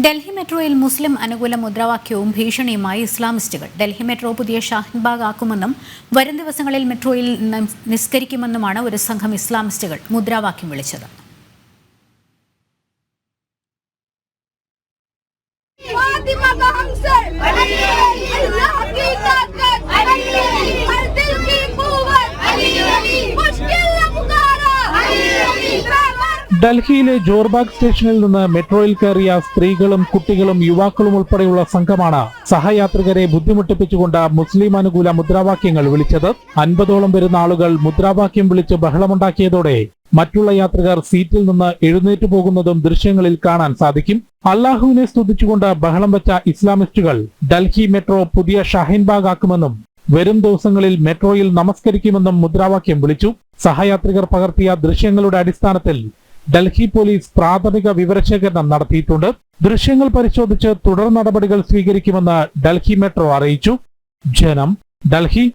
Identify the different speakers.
Speaker 1: ഡൽഹി മെട്രോയിൽ മുസ്ലിം അനുകൂല മുദ്രാവാക്യവും ഭീഷണിയുമായി ഇസ്ലാമിസ്റ്റുകൾ. ഡൽഹി മെട്രോ പുതിയ ഷാഹിൻബാഗ് ആക്കുമെന്നും വരും ദിവസങ്ങളിൽ മെട്രോയിൽ നിസ്കരിക്കുമെന്നുമാണ് ഒരു സംഘം ഇസ്ലാമിസ്റ്റുകൾ മുദ്രാവാക്യം വിളിച്ചത്.
Speaker 2: ഡൽഹിയിലെ ജോർബാഗ് സ്റ്റേഷനിൽ നിന്ന് മെട്രോയിൽ കയറിയ സ്ത്രീകളും കുട്ടികളും യുവാക്കളും ഉൾപ്പെടെയുള്ള സംഘമാണ് സഹയാത്രികരെ ബുദ്ധിമുട്ടിപ്പിച്ചുകൊണ്ട് മുസ്ലിം അനുകൂല മുദ്രാവാക്യങ്ങൾ വിളിച്ചത്. 50ഓളം വരുന്ന ആളുകൾ മുദ്രാവാക്യം വിളിച്ച് ബഹളമുണ്ടാക്കിയതോടെ മറ്റുള്ള യാത്രികർ സീറ്റിൽ നിന്ന് എഴുന്നേറ്റ് പോകുന്നതും ദൃശ്യങ്ങളിൽ കാണാൻ സാധിക്കും. അല്ലാഹുവിനെ സ്തുതിച്ചുകൊണ്ട് ബഹളം വെച്ച ഇസ്ലാമിസ്റ്റുകൾ ഡൽഹി മെട്രോ പുതിയ ഷാഹിൻബാഗ് ആക്കുമെന്നും വരും ദിവസങ്ങളിൽ മെട്രോയിൽ നമസ്കരിക്കുമെന്നും മുദ്രാവാക്യം വിളിച്ചു. സഹയാത്രികർ പകർത്തിയ ദൃശ്യങ്ങളുടെ അടിസ്ഥാനത്തിൽ ഡൽഹി പോലീസ് പ്രാഥമിക വിവരശേഖരണം നടത്തിയിട്ടുണ്ട്. ദൃശ്യങ്ങൾ പരിശോധിച്ച് തുടർ നടപടികൾ സ്വീകരിക്കുമെന്ന് ഡൽഹി മെട്രോ അറിയിച്ചു. ജനം, ഡൽഹി.